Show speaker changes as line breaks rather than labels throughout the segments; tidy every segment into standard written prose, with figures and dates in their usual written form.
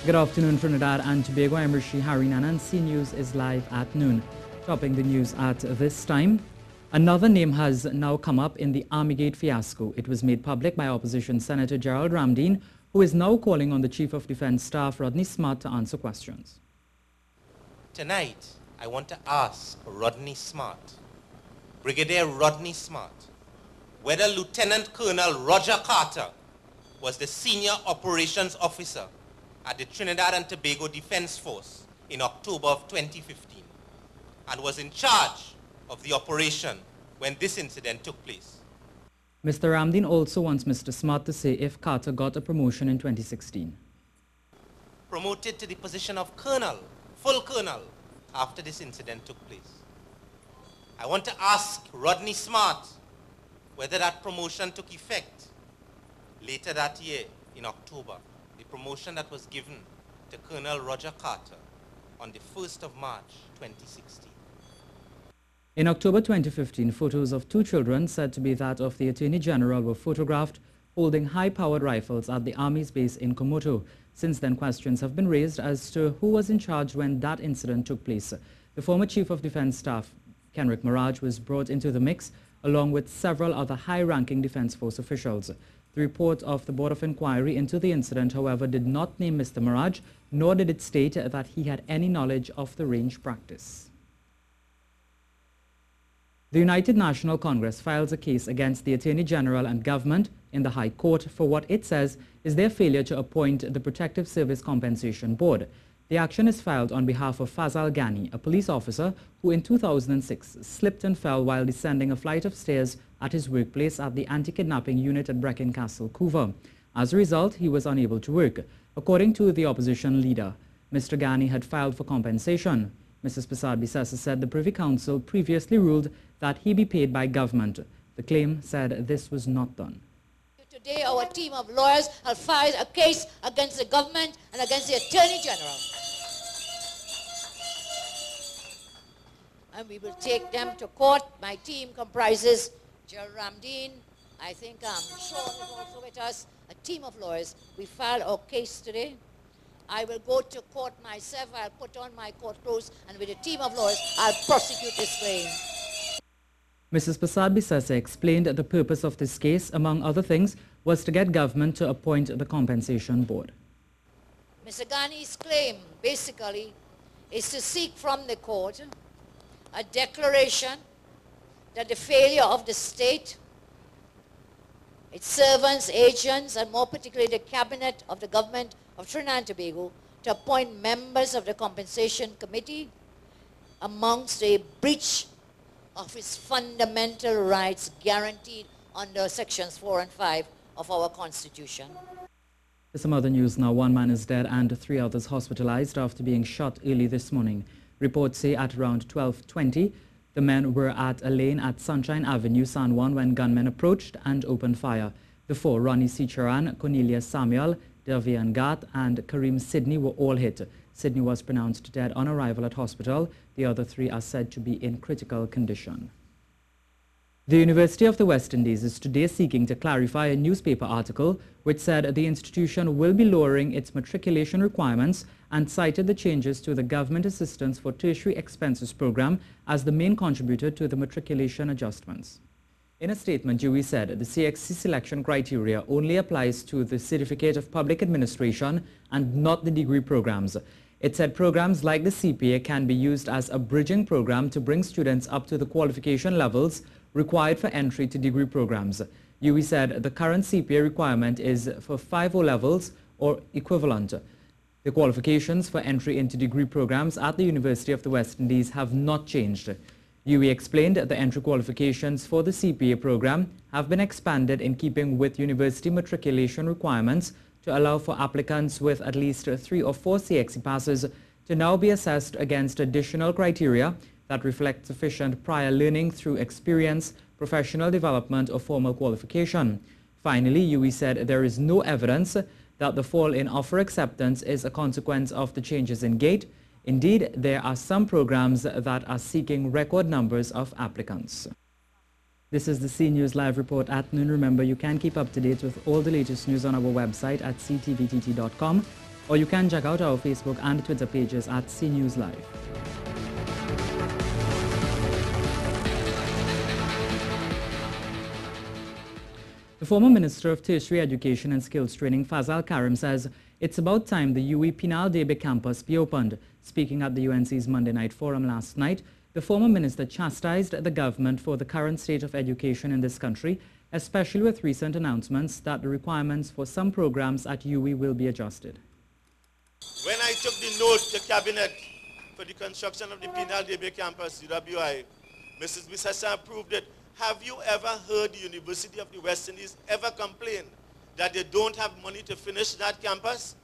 Good afternoon, Trinidad and Tobago. I'm Rishi Harinanan. C News is live at noon. Topping the news at this time, another name has now come up in the Armygate fiasco. It was made public by Opposition Senator Gerald Ramcharan, who is now calling on the Chief of Defence Staff Rodney Smart to answer questions.
Tonight, I want to ask Rodney Smart, Brigadier Rodney Smart, whether Lieutenant Colonel Roger Carter was the senior operations officer at the Trinidad and Tobago Defence Force in October of 2015 and was in charge of the operation when this incident took place.
Mr. Ramcharan also wants Mr. Smart to say if Carter got a promotion in 2016.
Promoted to the position of colonel, full colonel, after this incident took place. I want to ask Rodney Smart whether that promotion took effect later that year in October, the promotion that was given to Colonel Roger Carter on the 1st of March 2016.
In October 2015, photos of two children said to be that of the Attorney General were photographed holding high-powered rifles at the Army's base in Komoto. Since then, questions have been raised as to who was in charge when that incident took place. The former Chief of Defence Staff, Kevin Ramcharan, was brought into the mix along with several other high-ranking Defence Force officials. The report of the Board of Inquiry into the incident, however, did not name Mr. Ramcharan, nor did it state that he had any knowledge of the range practice. The United National Congress files a case against the Attorney General and government in the High Court for what it says is their failure to appoint the Protective Service Compensation Board. The action is filed on behalf of Fazal Ghani, a police officer who in 2006 slipped and fell while descending a flight of stairs at his workplace at the anti-kidnapping unit at Brecon Castle, Couva. As a result, he was unable to work. According to the opposition leader, Mr. Ghani had filed for compensation. Mrs. Prasad Bisesa said the Privy Council previously ruled that he be paid by government. The claim said this was not done.
Today, our team of lawyers have filed a case against the government and against the Attorney General. And we will take them to court. My team comprises Gerald Ramcharan, I think Sean is also with us, a team of lawyers. We filed our case today. I will go to court myself. I'll put on my court clothes, and with a team of lawyers, I'll prosecute this claim.
Mrs. Prasad Bisesa explained that the purpose of this case, among other things, was to get government to appoint the compensation board.
Mr. Ghani's claim, basically, is to seek from the court a declaration that the failure of the state, its servants, agents, and more particularly the cabinet of the government of Trinidad and Tobago to appoint members of the compensation committee amongst a breach of its fundamental rights guaranteed under sections 4 and 5 of our Constitution.
Some other news now. One man is dead and 3 others hospitalized after being shot early this morning. Reports say at around 12:20, the men were at a lane at Sunshine Avenue, San Juan, when gunmen approached and opened fire. The 4, Ronnie C. Charan, Cornelius Samuel, Davian Gat, and Kareem Sidney, were all hit. Sidney was pronounced dead on arrival at hospital. The other 3 are said to be in critical condition. The University of the West Indies is today seeking to clarify a newspaper article which said the institution will be lowering its matriculation requirements and cited the changes to the Government Assistance for Tertiary Expenses program as the main contributor to the matriculation adjustments. In a statement, UWI said the CXC selection criteria only applies to the Certificate of Public Administration and not the degree programs. It said programs like the CPA can be used as a bridging program to bring students up to the qualification levels required for entry to degree programs. UWI said the current CPA requirement is for 5 O-levels or equivalent. The qualifications for entry into degree programs at the University of the West Indies have not changed. UWI explained that the entry qualifications for the CPA program have been expanded in keeping with university matriculation requirements to allow for applicants with at least 3 or 4 CXC passes to now be assessed against additional criteria that reflect sufficient prior learning through experience, professional development, or formal qualification. Finally, UWI said there is no evidence that the fall in offer acceptance is a consequence of the changes in GATE. Indeed, there are some programs that are seeking record numbers of applicants. This is the C News Live report at noon. Remember, you can keep up to date with all the latest news on our website at ctvtt.com. or you can check out our Facebook and Twitter pages at CNews Live. The former Minister of Tertiary Education and Skills Training, Fazal Karim, says it's about time the UWI Penal Debe campus be opened. Speaking at the UNC's Monday night forum last night, the former minister chastised the government for the current state of education in this country, especially with recent announcements that the requirements for some programs at UWI will be adjusted.
When I took the note to Cabinet for the construction of the Penal Debe campus, UWI, Mrs. Bissassa approved it. Have you ever heard the University of the West Indies ever complain that they don't have money to finish that campus?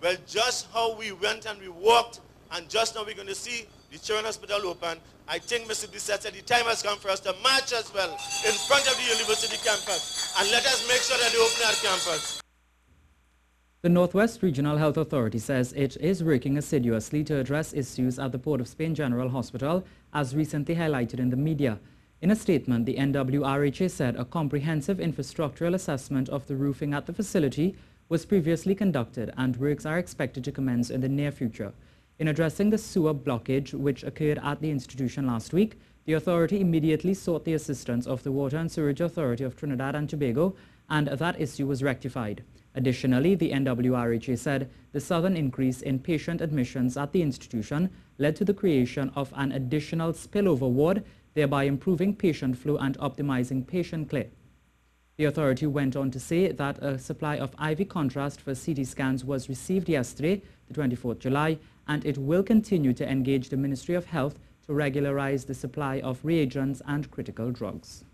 Well, just how we went and we walked, and just now we're going to see the Children's Hospital open. I think, Mr. Bissassa, the time has come for us to march as well in front of the university campus, and let us make sure that they open that campus.
The Northwest Regional Health Authority says it is working assiduously to address issues at the Port of Spain General Hospital, as recently highlighted in the media. In a statement, the NWRHA said a comprehensive infrastructural assessment of the roofing at the facility was previously conducted and works are expected to commence in the near future. In addressing the sewer blockage which occurred at the institution last week, the authority immediately sought the assistance of the Water and Sewerage Authority of Trinidad and Tobago, and that issue was rectified. Additionally, the NWRHA said the sudden increase in patient admissions at the institution led to the creation of an additional spillover ward, thereby improving patient flow and optimizing patient care. The authority went on to say that a supply of IV contrast for CT scans was received yesterday, the 24th July, and it will continue to engage the Ministry of Health to regularize the supply of reagents and critical drugs.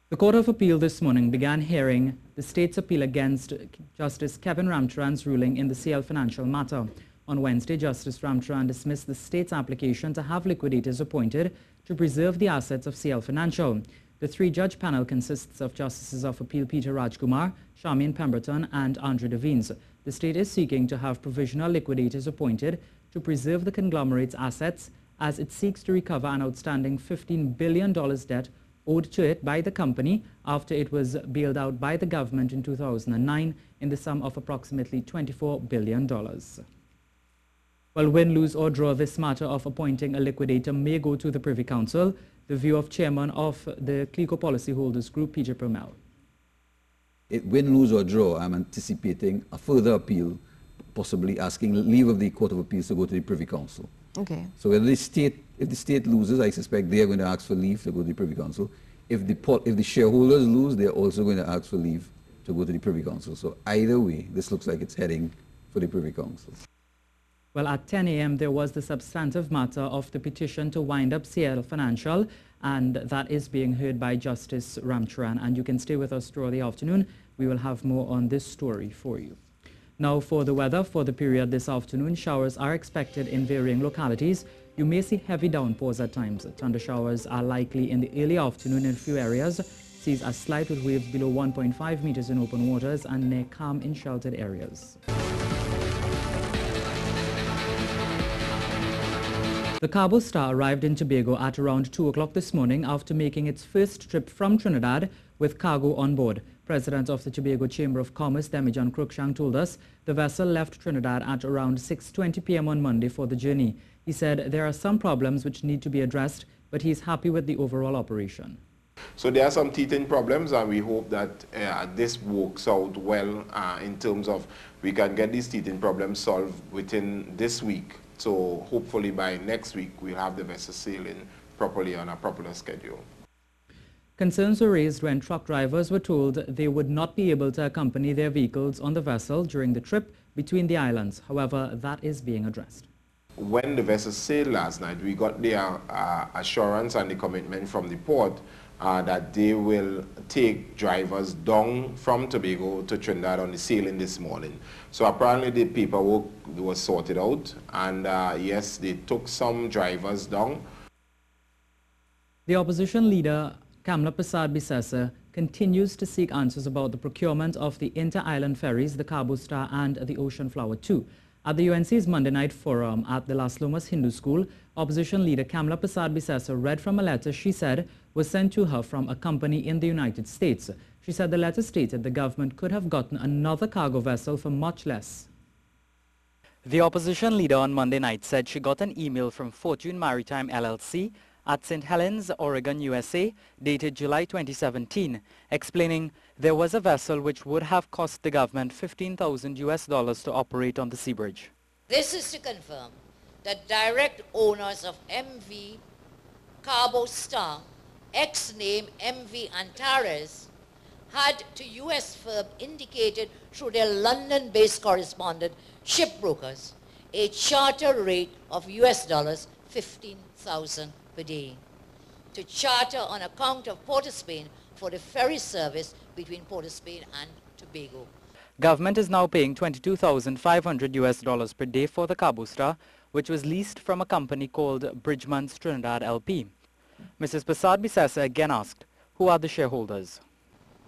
The Court of Appeal this morning began hearing the state's appeal against Justice Kevin Ramcharan's ruling in the CL Financial matter. On Wednesday, Justice Ramcharan dismissed the state's application to have liquidators appointed to preserve the assets of CL Financial. The three-judge panel consists of Justices of Appeal Peter Rajkumar, Charmaine Pemberton, and Andre Devines. The state is seeking to have provisional liquidators appointed to preserve the conglomerate's assets as it seeks to recover an outstanding $15 billion debt owed to it by the company after it was bailed out by the government in 2009 in the sum of approximately $24 billion. Well, win, lose or draw, this matter of appointing a liquidator may go to the Privy Council. The view of Chairman of the CLICO Policyholders Group, Peter Permel.
Win, lose or draw, I'm anticipating a further appeal, possibly asking leave of the Court of Appeals to go to the Privy Council.
Okay.
So if the state loses, I suspect they are going to ask for leave to go to the Privy Council. If the shareholders lose, they're also going to ask for leave to go to the Privy Council. So either way, this looks like it's heading for the Privy Council.
Well, at 10 a.m., there was the substantive matter of the petition to wind up CL Financial, and that is being heard by Justice Ramcharan. And you can stay with us throughout the afternoon. We will have more on this story for you. Now, for the weather for the period this afternoon, showers are expected in varying localities. You may see heavy downpours at times. Thunder showers are likely in the early afternoon in a few areas. Seas are slight with waves below 1.5 meters in open waters and near calm in sheltered areas. The Cabo Star arrived in Tobago at around 2 o'clock this morning after making its first trip from Trinidad with cargo on board. President of the Tobago Chamber of Commerce, Demijan Cruikshank, told us the vessel left Trinidad at around 6:20 p.m. on Monday for the journey. He said there are some problems which need to be addressed, but he's happy with the overall operation.
So there are some teething problems, and we hope that this works out well in terms of we can get these teething problems solved within this week. So hopefully by next week we'll have the vessel sailing properly on a proper schedule.
Concerns were raised when truck drivers were told they would not be able to accompany their vehicles on the vessel during the trip between the islands. However, that is being addressed.
When the vessel sailed last night, we got their assurance and the commitment from the port that they will take drivers down from Tobago to Trinidad on the sailing this morning. So apparently the paperwork was sorted out, and yes, they took some drivers down.
The opposition leader, Kamla Prasad Bissessa, continues to seek answers about the procurement of the inter-island ferries, the Cabo Star and the Ocean Flower 2. At the UNC's Monday night forum at the Las Lomas Hindu School, opposition leader Kamla Prasad Bissessa read from a letter she said was sent to her from a company in the United States. She She said the letter stated the government could have gotten another cargo vessel for much less. The opposition leader on Monday night said she got an email from Fortune Maritime LLC at St. Helens, Oregon, USA, dated July 2017, explaining there was a vessel which would have cost the government $15,000 to operate on the sea bridge.
This is to confirm that direct owners of MV Cabo Star, ex-name MV Antares, had to U.S. firm indicated through their London-based correspondent shipbrokers a charter rate of US dollars 15,000 per day to charter on account of Port of Spain for the ferry service between Port of Spain and Tobago.
Government is now paying $22,500 per day for the Cabo Star, which was leased from a company called Bridgman's Trinidad LP. Mrs. Prasad Bisesa again asked, who are the shareholders?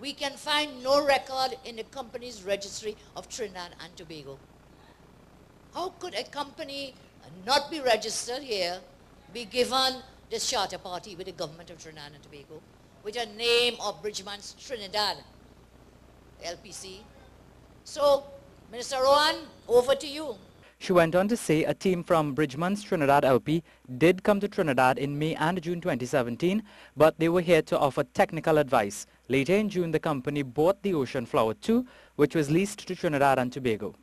We can find no record in the company's registry of Trinidad and Tobago. How could a company not be registered here, be given this charter party with the government of Trinidad and Tobago, with a name of Bridgman's Trinidad LPC? So, Minister Rohan, over to you.
She went on to say a team from Bridgman's Trinidad LP did come to Trinidad in May and June 2017, but they were here to offer technical advice. Later in June, the company bought the Ocean Flower 2, which was leased to Trinidad and Tobago.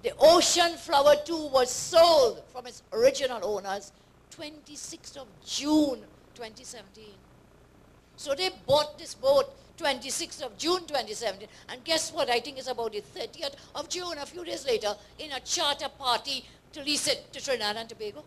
The Ocean Flower 2 was sold from its original owners 26th of June 2017. So they bought this boat 26th of June 2017, and guess what? I think it's about the 30th of June, a few days later, in a charter party to lease it to Trinidad and Tobago.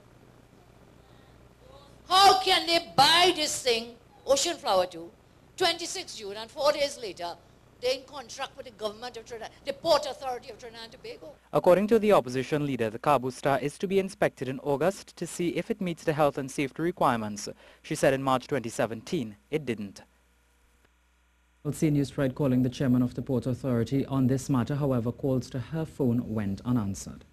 How can they buy this thing, Ocean Flower 2, 26th June, and 4 days later, they're in contract with the government of Trinidad, the Port Authority of Trinidad and Tobago?
According to the opposition leader, the Cabo Star is to be inspected in August to see if it meets the health and safety requirements. She said in March 2017, it didn't. Well, CNews News tried calling the chairman of the Port Authority on this matter. However, calls to her phone went unanswered.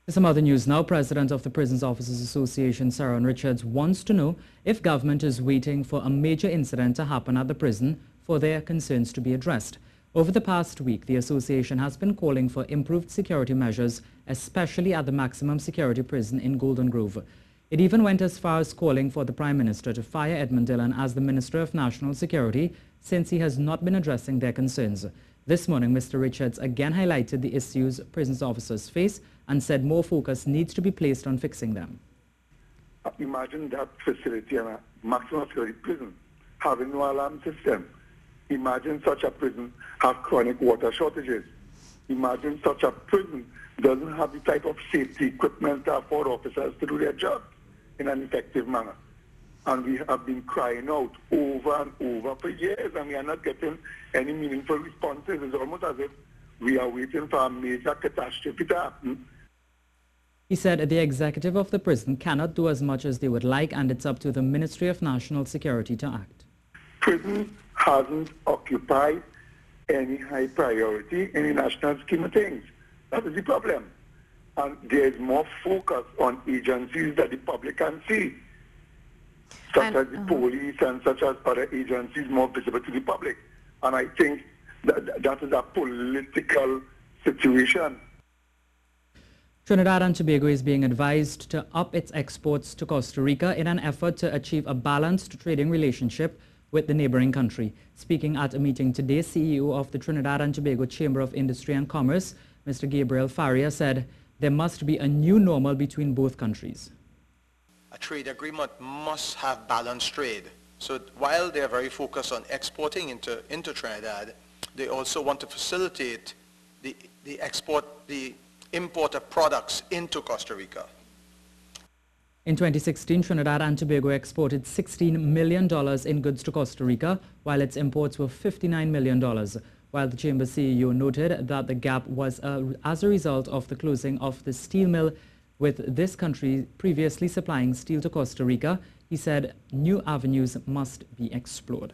Some other news now. President of the Prisons Officers Association, Sarah Richards, wants to know if government is waiting for a major incident to happen at the prison for their concerns to be addressed. Over the past week, the association has been calling for improved security measures, especially at the maximum security prison in Golden Grove. It even went as far as calling for the Prime Minister to fire Edmund Dillon as the Minister of National Security, since he has not been addressing their concerns. This morning, Mr. Richards again highlighted the issues prisons officers face and said more focus needs to be placed on fixing them.
Imagine that facility and a maximum security prison having no alarm system. Imagine such a prison have chronic water shortages. Imagine such a prison doesn't have the type of safety equipment that afford officers to do their job in an effective manner. And we have been crying out over and over for years, and we are not getting any meaningful responses. It's almost as if we are waiting for a major catastrophe to happen.
He said the executive of the prison cannot do as much as they would like, and it's up to the Ministry of National Security to act.
Prison hasn't occupied any high priority in the national scheme of things. That is the problem. And there's more focus on agencies that the public can see, such as the police and such as other agencies more visible to the public. And I think that is a political situation.
Trinidad and Tobago is being advised to up its exports to Costa Rica in an effort to achieve a balanced trading relationship with the neighboring country. Speaking at a meeting today, CEO of the Trinidad and Tobago Chamber of Industry and Commerce, Mr. Gabriel Faria, said there must be a new normal between both countries.
A trade agreement must have balanced trade. So while they are very focused on exporting into Trinidad, they also want to facilitate the import of products into Costa Rica.
In 2016, Trinidad and Tobago exported $16 million in goods to Costa Rica, while its imports were $59 million. While the Chamber CEO noted that the gap was as a result of the closing of the steel mill, with this country previously supplying steel to Costa Rica, he said new avenues must be explored.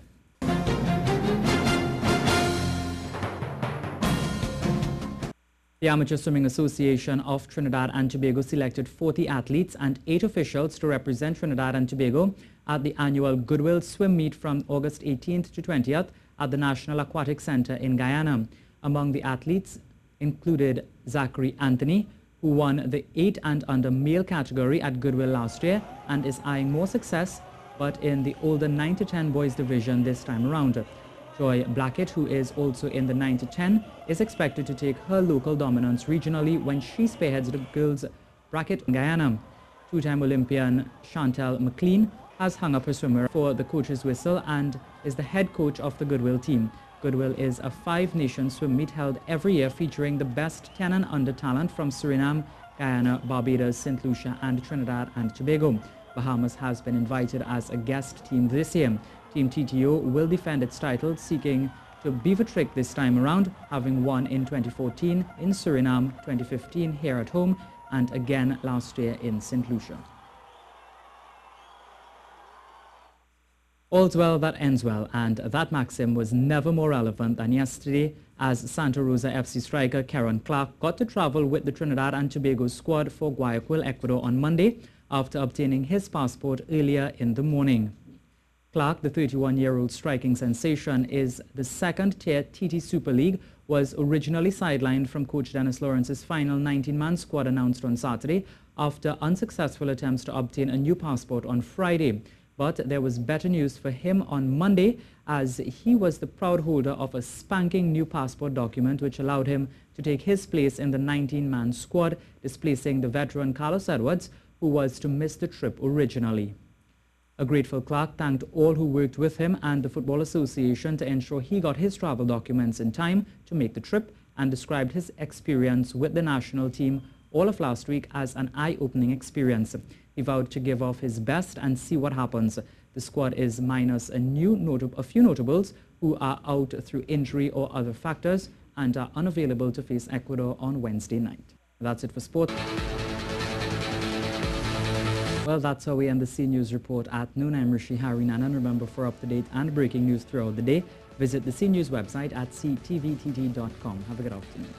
The Amateur Swimming Association of Trinidad and Tobago selected 40 athletes and 8 officials to represent Trinidad and Tobago at the annual Goodwill Swim Meet from August 18th to 20th at the National Aquatic Center in Guyana. Among the athletes included Zachary Anthony, who won the 8 and under male category at Goodwill last year and is eyeing more success, but in the older 9 to 10 boys division this time around. Joy Blackett, who is also in the 9 to 10, is expected to take her local dominance regionally when she spearheads the girls' bracket in Guyana. Two-time Olympian Chantel McLean has hung up her swimmer for the coach's whistle and is the head coach of the Goodwill team. Goodwill is a 5-nation swim meet held every year featuring the best 10 and under talent from Suriname, Guyana, Barbados, St. Lucia and Trinidad and Tobago. Bahamas has been invited as a guest team this year. Team TTO will defend its title, seeking to beaver trick this time around, having won in 2014 in Suriname, 2015 here at home, and again last year in St. Lucia. All's well that ends well, and that maxim was never more relevant than yesterday as Santa Rosa FC striker Karen Clark got to travel with the Trinidad and Tobago squad for Guayaquil, Ecuador on Monday after obtaining his passport earlier in the morning. Clark, the 31-year-old striking sensation, is the second-tier TT Super League, was originally sidelined from coach Dennis Lawrence's final 19-man squad announced on Saturday after unsuccessful attempts to obtain a new passport on Friday. But there was better news for him on Monday as he was the proud holder of a spanking new passport document which allowed him to take his place in the 19-man squad, displacing the veteran Carlos Edwards, who was to miss the trip originally. A grateful Clark thanked all who worked with him and the Football Association to ensure he got his travel documents in time to make the trip and described his experience with the national team all of last week as an eye-opening experience. He vowed to give off his best and see what happens. The squad is minus a few notables who are out through injury or other factors and are unavailable to face Ecuador on Wednesday night. That's it for sport. Well, that's how we end the C News Report at noon. I'm Rishi Harinan, and remember, for up-to-date and breaking news throughout the day, visit the C News website at ctvtt.com. Have a good afternoon.